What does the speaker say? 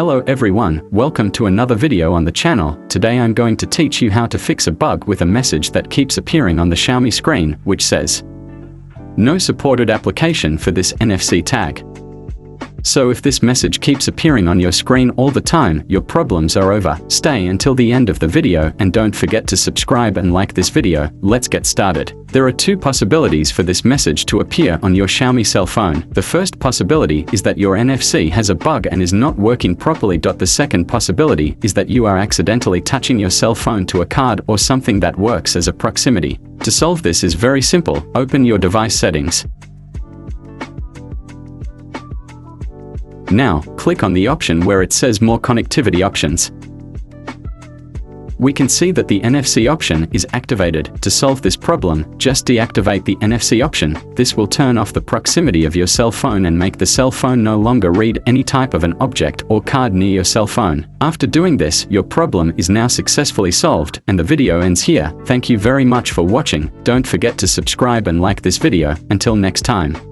Hello everyone, welcome to another video on the channel. Today I'm going to teach you how to fix a bug with a message that keeps appearing on the Xiaomi screen, which says, "No supported application for this NFC tag." So if this message keeps appearing on your screen all the time, your problems are over. Stay until the end of the video and don't forget to subscribe and like this video. Let's get started. There are two possibilities for this message to appear on your Xiaomi cell phone. The first possibility is that your NFC has a bug and is not working properly. The second possibility is that you are accidentally touching your cell phone to a card or something that works as a proximity. To solve this is very simple. Open your device settings. Now, click on the option where it says More Connectivity Options. We can see that the NFC option is activated. To solve this problem, just deactivate the NFC option. This will turn off the proximity of your cell phone and make the cell phone no longer read any type of an object or card near your cell phone. After doing this, your problem is now successfully solved, and the video ends here. Thank you very much for watching. Don't forget to subscribe and like this video. Until next time.